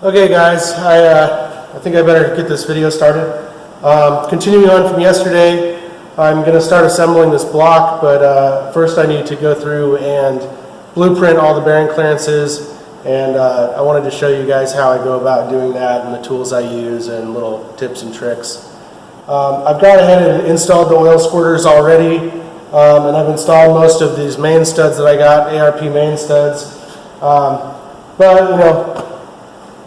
Okay guys, I think I better get this video started. Continuing on from yesterday, I'm going to start assembling this block, but first I need to go through and blueprint all the bearing clearances, and I wanted to show you guys how I go about doing that and the tools I use and little tips and tricks. I've gone ahead and installed the oil squirters already, and I've installed most of these main studs that I got, ARP main studs, but you know,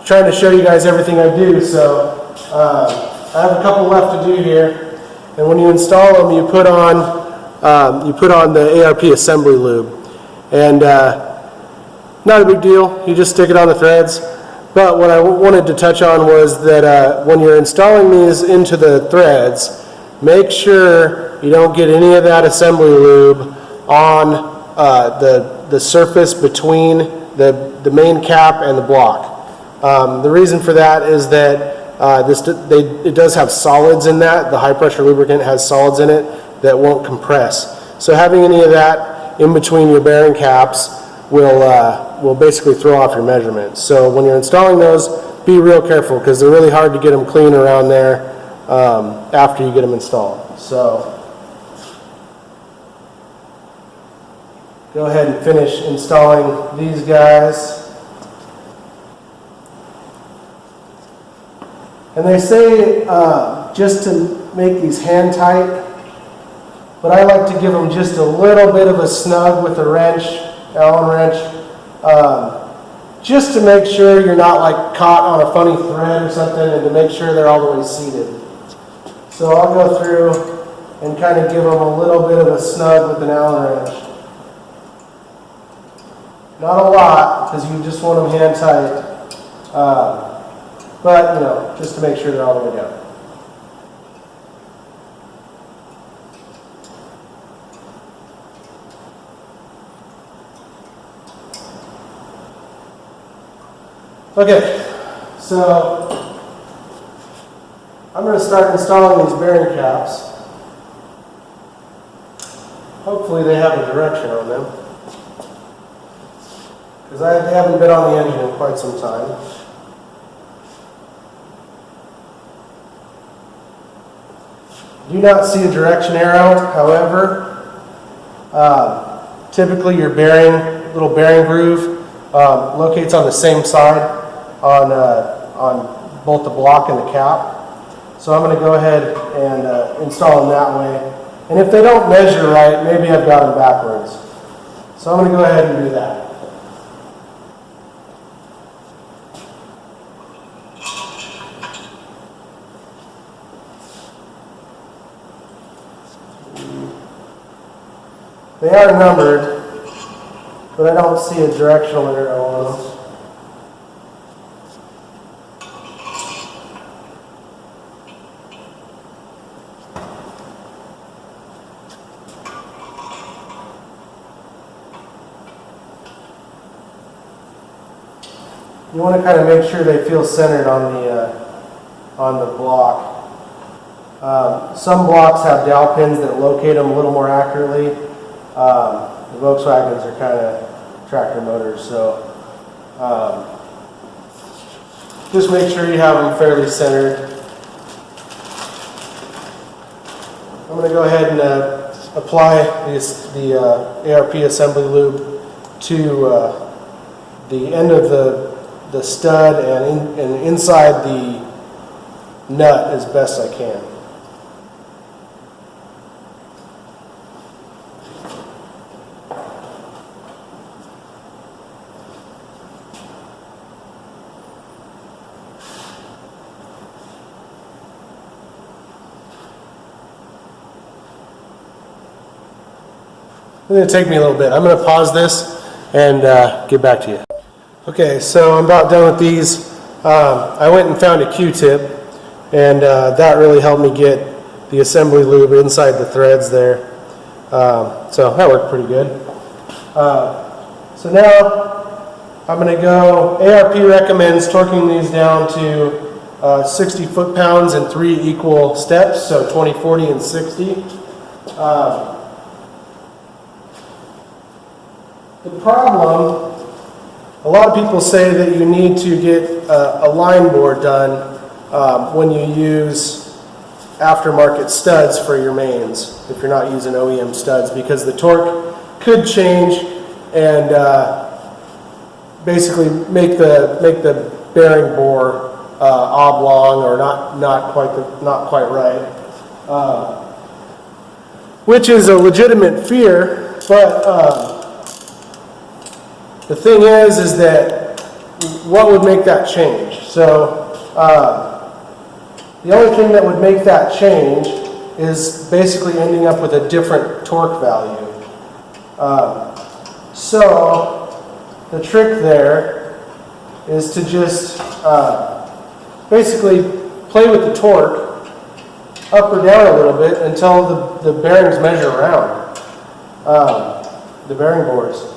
trying to show you guys everything I do, so I have a couple left to do here. And when you install them, you put on the ARP assembly lube, and not a big deal. You just stick it on the threads. But what I wanted to touch on was that when you're installing these into the threads, make sure you don't get any of that assembly lube on the surface between the main cap and the block. The reason for that is that it does have solids in that. The high pressure lubricant has solids in it that won't compress. So having any of that in between your bearing caps will basically throw off your measurements. So when you're installing those, be real careful because they're really hard to get them clean around there after you get them installed. So go ahead and finish installing these guys. And they say just to make these hand tight, but I like to give them just a little bit of a snug with a wrench, Allen wrench, just to make sure you're not like caught on a funny thread or something, and to make sure they're all the way seated. So I'll go through and kind of give them a little bit of a snug with an Allen wrench. Not a lot, because you just want them hand tight. But, you know, just to make sure they're all the way down. Okay, so I'm going to start installing these bearing caps. Hopefully they have a direction on them, because they haven't been on the engine in quite some time. Do not see a direction arrow, however, typically your little bearing groove locates on the same side on both the block and the cap. So I'm going to go ahead and install them that way. And if they don't measure right, maybe I've got them backwards. So I'm going to go ahead and do that. They are numbered, but I don't see a directional arrow on them. You want to kind of make sure they feel centered on the block. Some blocks have dowel pins that locate them a little more accurately. The Volkswagens are kind of tractor motors, so just make sure you have them fairly centered. I'm going to go ahead and apply the ARP assembly lube to the end of the stud and inside the nut as best I can. It's going to take me a little bit. I'm going to pause this and get back to you. Okay, so I'm about done with these. I went and found a Q-tip, and that really helped me get the assembly lube inside the threads there. So that worked pretty good. So now I'm going to go, ARP recommends torquing these down to 60 foot-pounds in 3 equal steps, so 20, 40, and 60. The problem A lot of people say that you need to get a line bore done when you use aftermarket studs for your mains, if you're not using OEM studs, because the torque could change and basically make the bearing bore oblong or not quite right, which is a legitimate fear. But the thing is that what would make that change? So the only thing that would make that change is basically ending up with a different torque value. So the trick there is to just basically play with the torque up or down a little bit until the bearings measure around the bearing bores.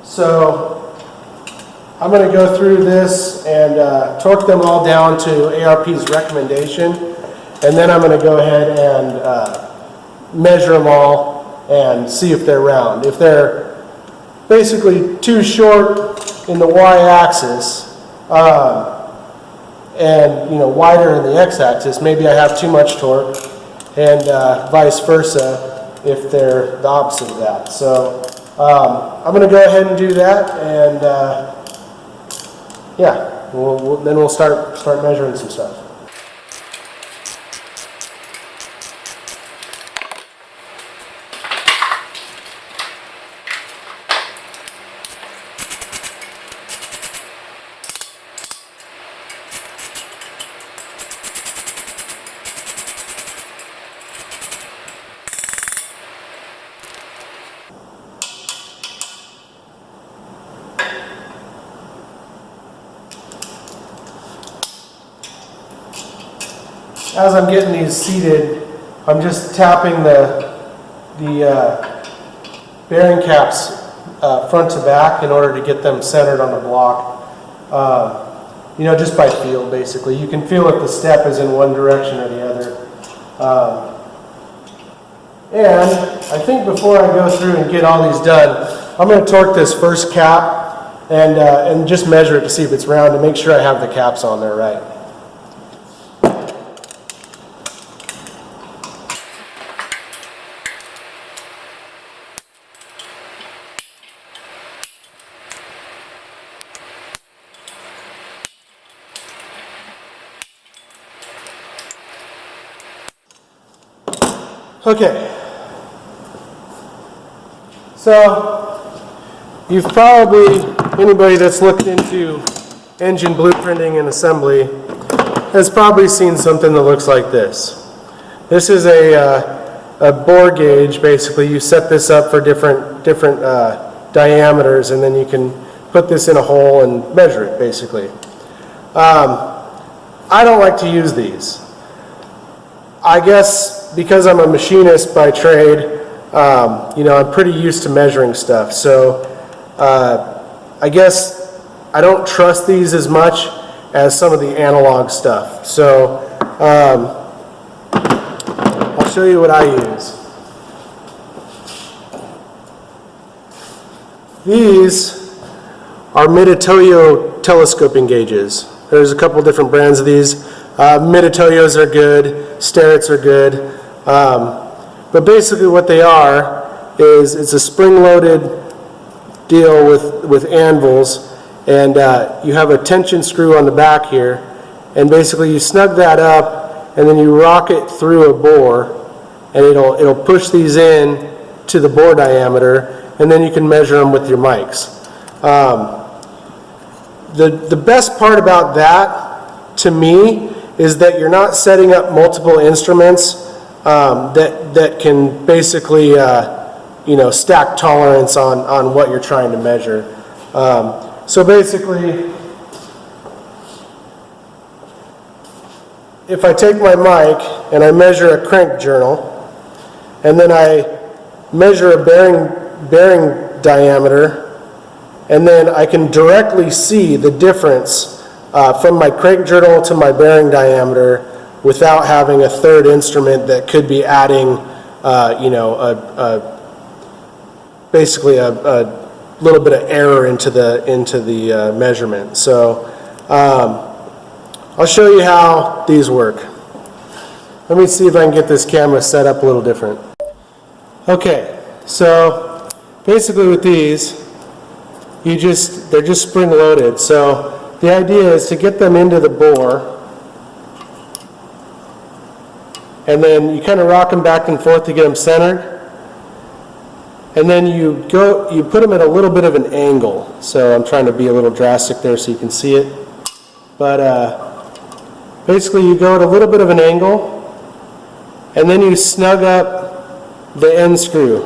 So I'm going to go through this and torque them all down to ARP's recommendation, and then I'm going to go ahead and measure them all and see if they're round. If they're basically too short in the y-axis and wider in the x-axis, maybe I have too much torque, and vice versa if they're the opposite of that. So I'm going to go ahead and do that, and yeah, then we'll start measuring some stuff. As I'm getting these seated, I'm just tapping the bearing caps front to back in order to get them centered on the block. Just by feel, basically. You can feel if the step is in one direction or the other. And I think before I go through and get all these done, I'm going to torque this first cap and just measure it to see if it's round to make sure I have the caps on there right. Okay, so you've probably, anybody that's looked into engine blueprinting and assembly has probably seen something that looks like this. This is a bore gauge. Basically, you set this up for different diameters, and then you can put this in a hole and measure it, basically. I don't like to use these. I guess because I'm a machinist by trade, I'm pretty used to measuring stuff. So I guess I don't trust these as much as some of the analog stuff. So I'll show you what I use. These are Mitutoyo telescoping gauges. There's a couple different brands of these. Mitutoyos are good, Starretts are good, but basically what they are is it's a spring-loaded deal with anvils, and you have a tension screw on the back here, and basically you snug that up, and then you rock it through a bore, and it'll push these in to the bore diameter, and then you can measure them with your mics. The best part about that, to me, is that you're not setting up multiple instruments that can basically stack tolerance on what you're trying to measure. So basically, if I take my mic and I measure a crank journal, and then I measure a bearing diameter, and then I can directly see the difference from my crank journal to my bearing diameter without having a third instrument that could be adding, basically a little bit of error into the measurement. So I'll show you how these work. Let me see if I can get this camera set up a little different. Okay, so basically with these, they're just spring loaded. So the idea is to get them into the bore, and then you kind of rock them back and forth to get them centered. And then you put them at a little bit of an angle. So I'm trying to be a little drastic there so you can see it. But basically you go at a little bit of an angle, and then you snug up the end screw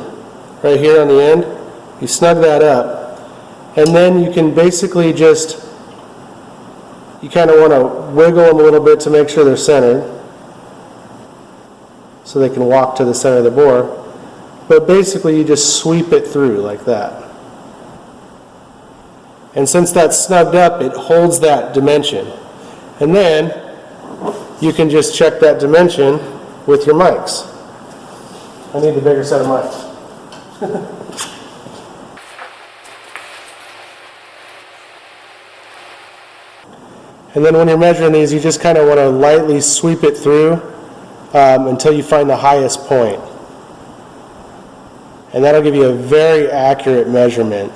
right here on the end. You snug that up, and then you can basically you kind of want to wiggle them a little bit to make sure they're centered, so they can walk to the center of the bore. But basically you just sweep it through like that. And since that's snugged up, it holds that dimension. And then you can just check that dimension with your mics. I need a bigger set of mics. And then when you're measuring these, you just kind of want to lightly sweep it through until you find the highest point. And that'll give you a very accurate measurement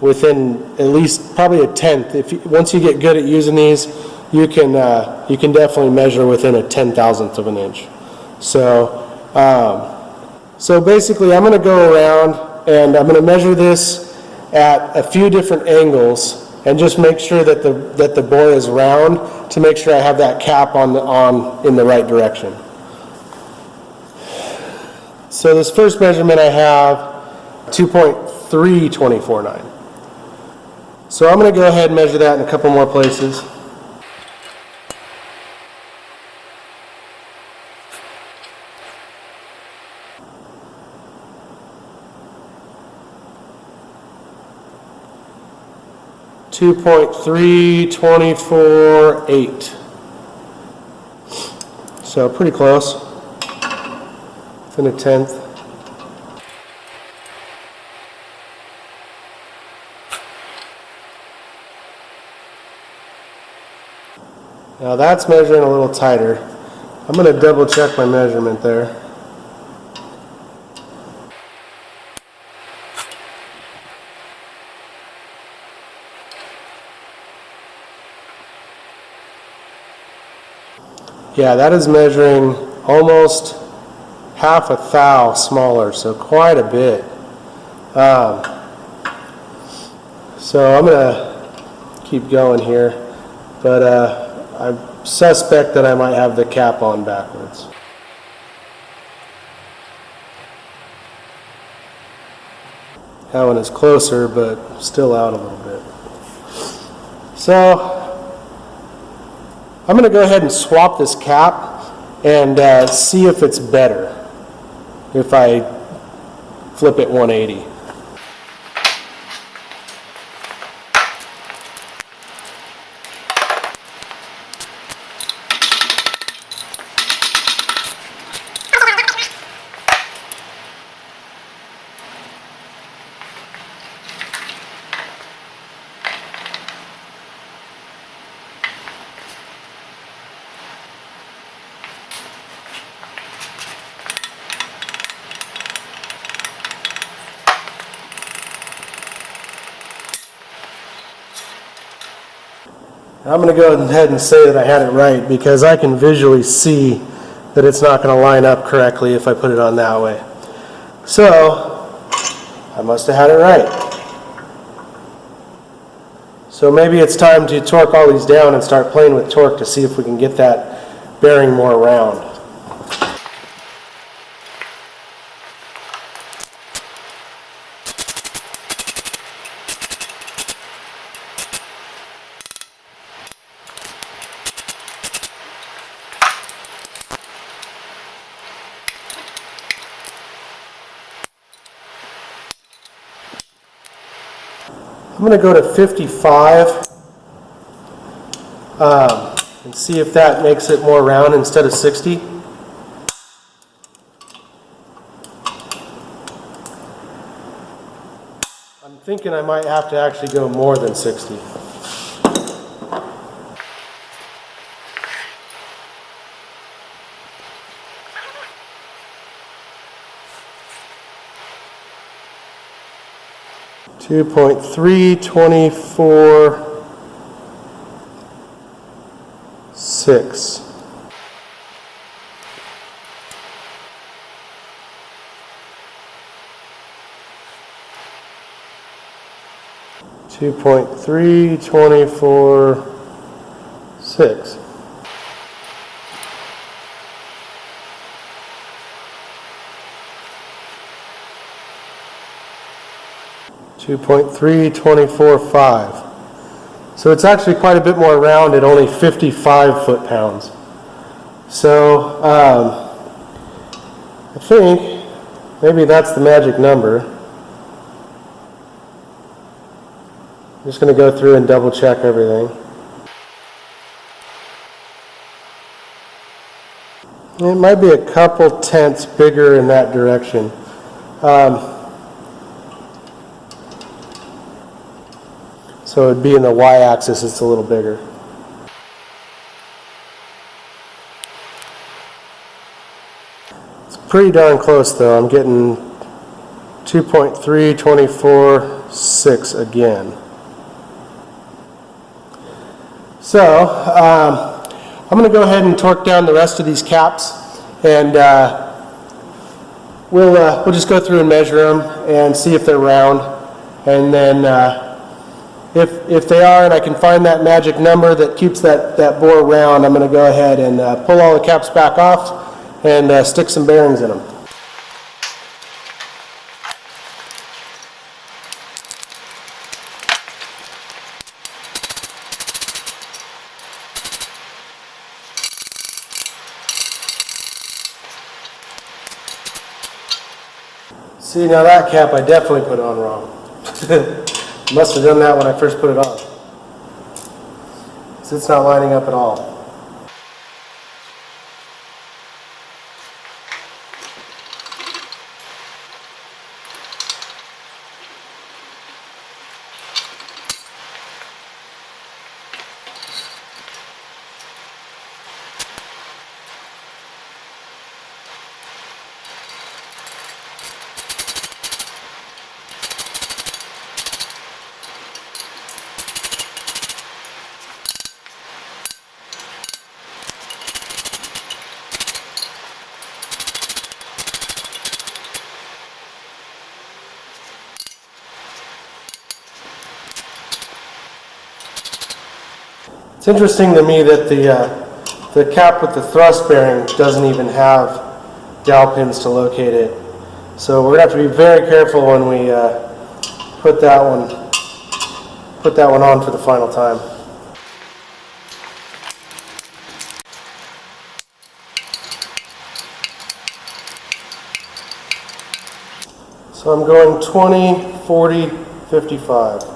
within at least probably a tenth. Once you get good at using these, you can definitely measure within a 10,000th of an inch. So basically, I'm going to go around and I'm going to measure this at a few different angles and just make sure that the bore is round to make sure I have that cap on in the right direction. So this first measurement I have 2.3249. So I'm going to go ahead and measure that in a couple more places. .3248. So pretty close. Within a tenth. Now that's measuring a little tighter. I'm going to double check my measurement there. Yeah, that is measuring almost half a thou smaller, so quite a bit. So I'm going to keep going here, but I suspect that I might have the cap on backwards. That one is closer, but still out a little bit. So I'm going to go ahead and swap this cap and see if it's better if I flip it 180. I'm going to go ahead and say that I had it right because I can visually see that it's not going to line up correctly if I put it on that way. So I must have had it right. So maybe it's time to torque all these down and start playing with torque to see if we can get that bearing more round. I'm going to go to 55 and see if that makes it more round instead of 60. thinking I might have to actually go more than 60. Two 2.324.6. 2.324.6. 2.324.5. So it's actually quite a bit more round at only 55 foot-pounds. So I think maybe that's the magic number. I'm just going to go through and double check everything. It might be a couple tenths bigger in that direction. So it'd be in the y-axis, it's a little bigger. It's pretty darn close though. I'm getting 2.324.6 again. So I'm going to go ahead and torque down the rest of these caps, and we'll just go through and measure them and see if they're round, and then if they are, and I can find that magic number that keeps that bore round, I'm going to go ahead and pull all the caps back off and stick some bearings in them. See, now that cap I definitely put on wrong. Must have done that when I first put it on. So it's not lining up at all. It's interesting to me that the cap with the thrust bearing doesn't even have dowel pins to locate it. So we're going to have to be very careful when we put that one on for the final time. So I'm going 20, 40, 55.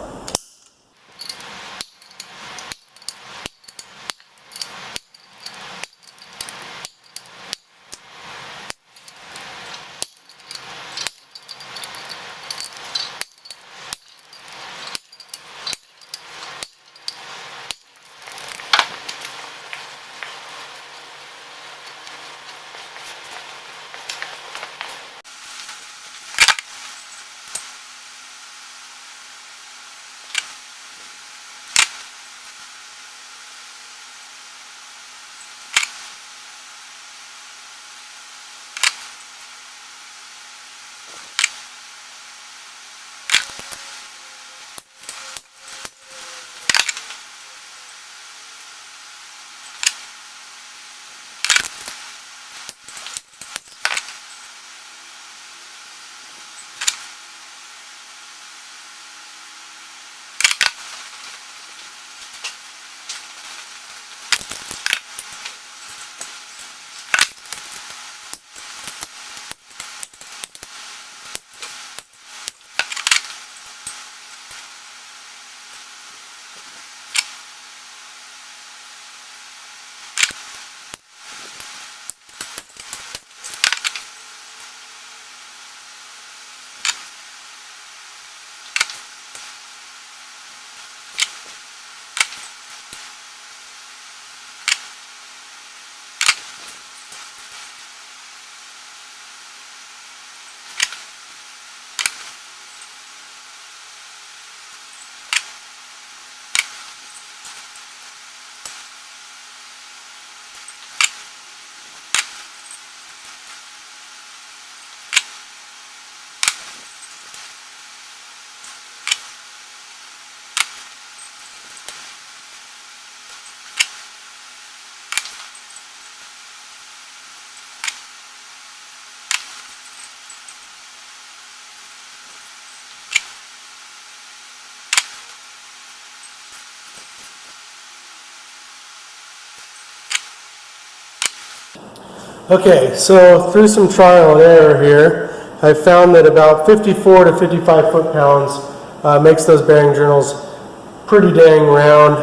Okay, so through some trial and error here, I found that about 54 to 55 foot-pounds makes those bearing journals pretty dang round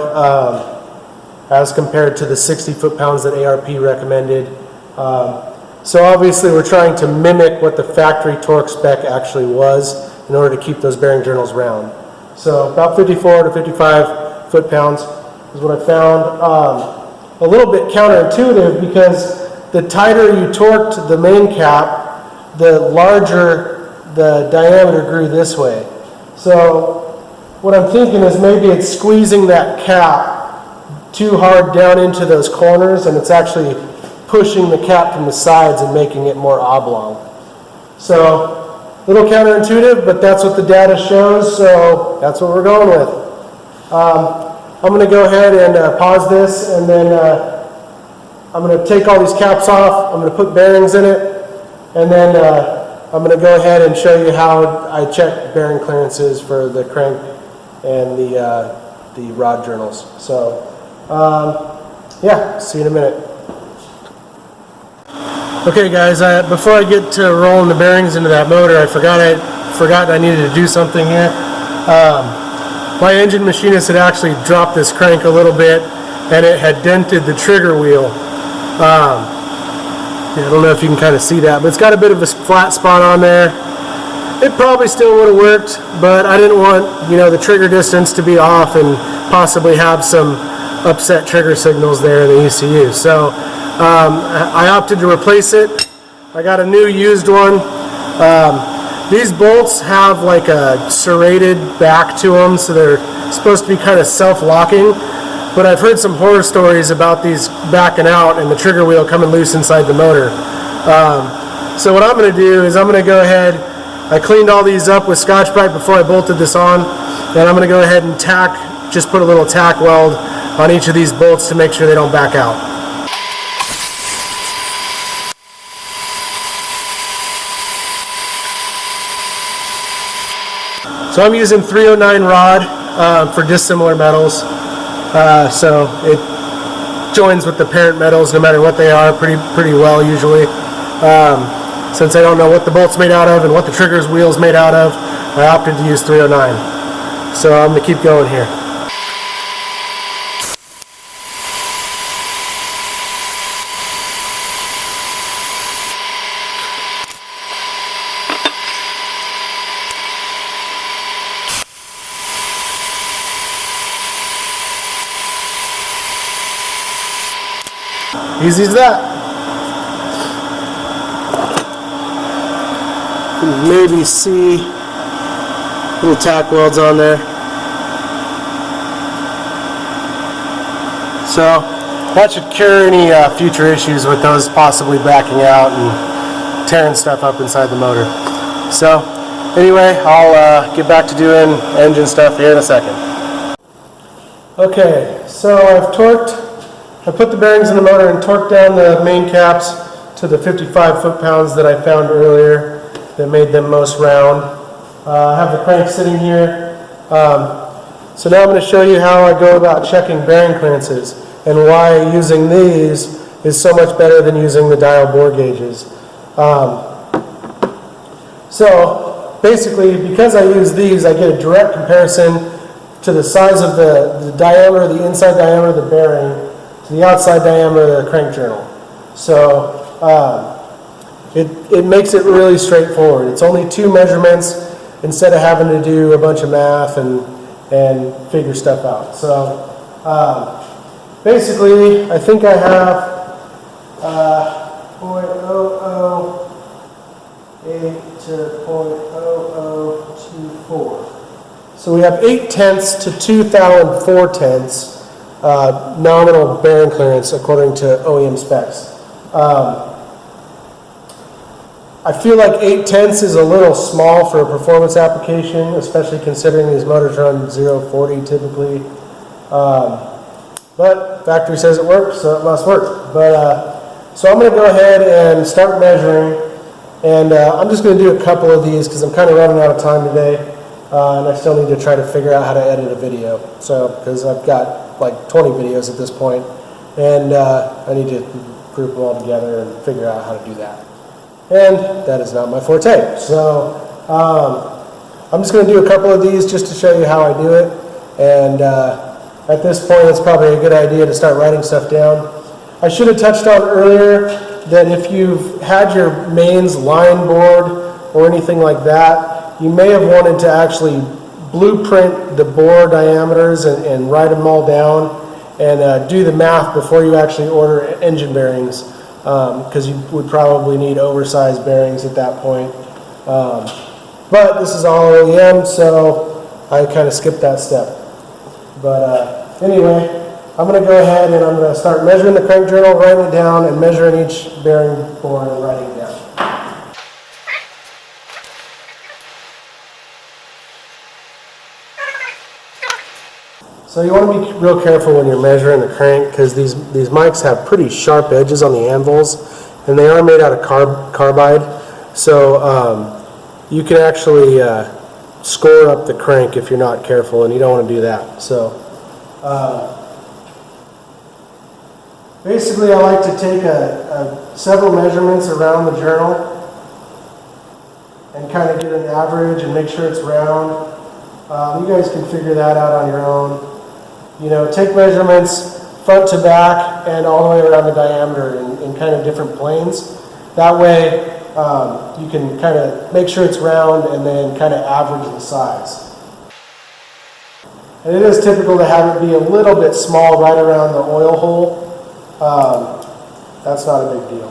as compared to the 60 foot-pounds that ARP recommended. So obviously we're trying to mimic what the factory torque spec actually was in order to keep those bearing journals round. So about 54 to 55 foot-pounds is what I found. A little bit counterintuitive because the tighter you torqued the main cap, the larger the diameter grew this way. So what I'm thinking is maybe it's squeezing that cap too hard down into those corners, and it's actually pushing the cap from the sides and making it more oblong. So a little counterintuitive, but that's what the data shows, so that's what we're going with. I'm going to go ahead and pause this, and then I'm going to take all these caps off. I'm going to put bearings in it, and then I'm going to go ahead and show you how I check bearing clearances for the crank and the rod journals. So yeah, see you in a minute. Okay guys, before I get to rolling the bearings into that motor, I forgot I needed to do something here. My engine machinist had actually dropped this crank a little bit, and it had dented the trigger wheel. I don't know if you can kind of see that, but it's got a bit of a flat spot on there. It probably still would have worked, but I didn't want, the trigger distance to be off and possibly have some upset trigger signals there in the ECU. So I opted to replace it. I got a new used one. These bolts have like a serrated back to them, so they're supposed to be kind of self-locking, but I've heard some horror stories about these backing out and the trigger wheel coming loose inside the motor. So what I'm going to do is I'm going to go ahead, I cleaned all these up with Scotch-Brite before I bolted this on, and I'm going to go ahead and just put a little tack weld on each of these bolts to make sure they don't back out. So I'm using 309 rod for dissimilar metals, so it joins with the parent metals no matter what they are pretty well usually. Since I don't know what the bolt's made out of and what the trigger's wheel's made out of, I opted to use 309. So I'm going to keep going here. Easy as that. You can maybe see little tack welds on there. So that should cure any future issues with those possibly backing out and tearing stuff up inside the motor. So anyway, I'll get back to doing engine stuff here in a second. Okay, so I put the bearings in the motor and torqued down the main caps to the 55 foot-pounds that I found earlier that made them most round. I have the crank sitting here. So now I'm going to show you how I go about checking bearing clearances and why using these is so much better than using the dial bore gauges. So basically, because I use these, I get a direct comparison to the size of the diameter, the inside diameter of the bearing, to the outside diameter of the crank journal. So it makes it really straightforward. It's only two measurements instead of having to do a bunch of math and figure stuff out. So basically, I think I have 0.0008 to 0.0024. So we have 0.8 to 2 thou and 4 tenths nominal bearing clearance according to OEM specs. I feel like 0.8 is a little small for a performance application, especially considering these motors run 0-40 typically. But factory says it works, so it must work. But so I'm going to go ahead and start measuring, and I'm just going to do a couple of these because I'm kind of running out of time today, and I still need to try to figure out how to edit a video. So because I've got like 20 videos at this point, and I need to group them all together and figure out how to do that. And that is not my forte. So I'm just going to do a couple of these just to show you how I do it. And at this point, it's probably a good idea to start writing stuff down. I should have touched on earlier that if you've had your mains line board or anything like that, you may have wanted to actually blueprint the bore diameters and write them all down and do the math before you actually order engine bearings, because you would probably need oversized bearings at that point. But this is all OEM, so I kind of skipped that step. But anyway, I'm going to go ahead and I'm going to start measuring the crank journal, writing it down, and measuring each bearing bore and writing it down. So you want to be real careful when you're measuring the crank, because these mics have pretty sharp edges on the anvils, and they are made out of carbide. So you can actually score up the crank if you're not careful, and you don't want to do that. So basically, I like to take several measurements around the journal and kind of get an average and make sure it's round. You guys can figure that out on your own. You know, take measurements front to back and all the way around the diameter in kind of different planes. That way you can kind of make sure it's round and then kind of average the size. And it is typical to have it be a little bit small right around the oil hole. That's not a big deal.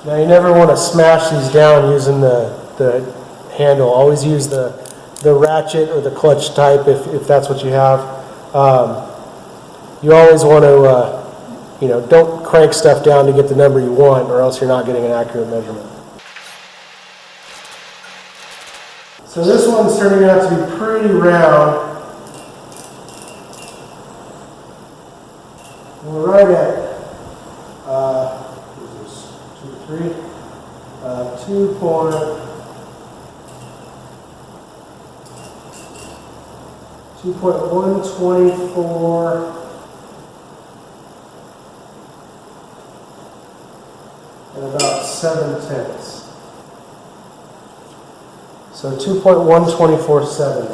Now you never want to smash these down using the handle. Always use the ratchet or the clutch type if that's what you have. You always want to, you know, don't crank stuff down to get the number you want, or else you're not getting an accurate measurement. So this one's turning out to be pretty round. We're right at 2.124 and about 7/10. So 2.1247.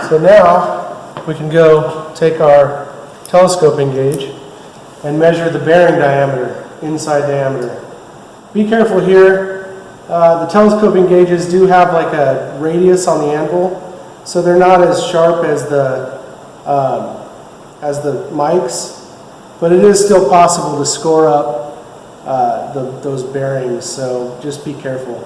So now we can go take our telescoping gauge and measure the bearing diameter, inside diameter. Be careful here. The telescoping gauges do have like a radius on the anvil, so they're not as sharp as the mics, but it is still possible to score up those bearings, so just be careful.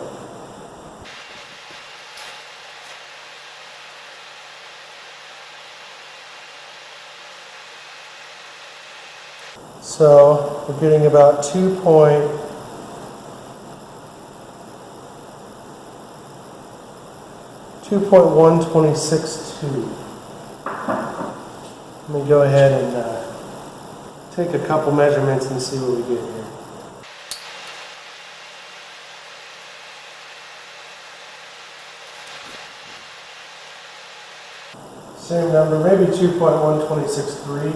So we're getting about 2.1262. Let me go ahead and take a couple measurements and see what we get here. Same number, maybe 2.1263.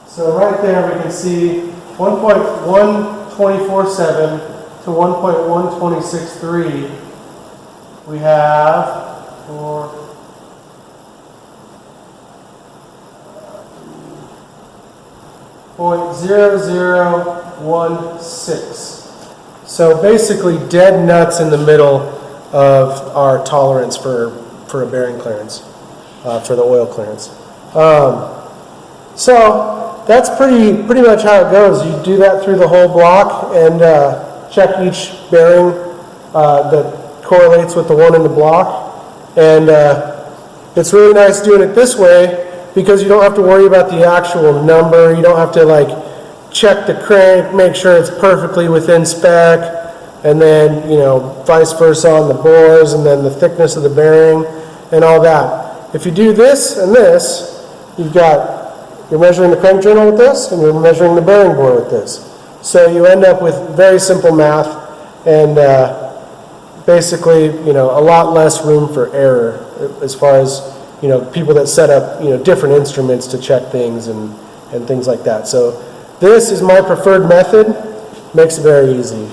So right there we can see 1.1247 to 1.1263. We have 0.0016. So basically dead nuts in the middle of our tolerance for a bearing clearance, for the oil clearance. So that's pretty much how it goes. You do that through the whole block and check each bearing that correlates with the one in the block. And it's really nice doing it this way because you don't have to worry about the actual number. You don't have to like check the crank, make sure it's perfectly within spec, and then, you know, vice versa on the bores, and then the thickness of the bearing and all that. If you do this and this, you're measuring the crank journal with this, and you're measuring the bearing bore with this. So you end up with very simple math, and basically, you know, a lot less room for error as far as, you know, people that set up, you know, different instruments to check things and things like that. So this is my preferred method. Makes it very easy.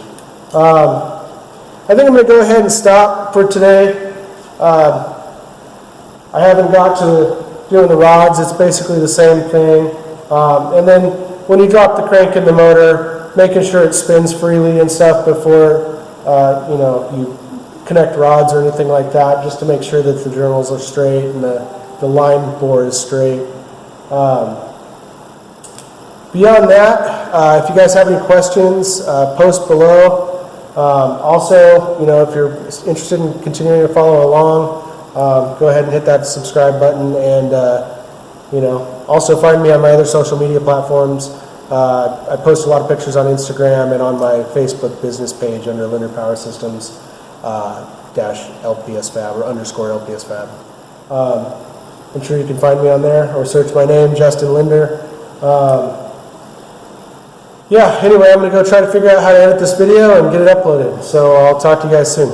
I think I'm going to go ahead and stop for today. I haven't got to doing the rods. It's basically the same thing. And then when you drop the crank in the motor, making sure it spins freely and stuff before you know, you connect rods or anything like that, just to make sure that the journals are straight and the line bore is straight. Beyond that, if you guys have any questions, post below. Also, you know, if you're interested in continuing to follow along, go ahead and hit that subscribe button, and you know, also find me on my other social media platforms. I post a lot of pictures on Instagram and on my Facebook business page under Linder Power Systems dash LPSFab or underscore LPSFab. I'm sure you can find me on there, or search my name, Justin Linder. Yeah, anyway, I'm going to go try to figure out how to edit this video and get it uploaded. So I'll talk to you guys soon.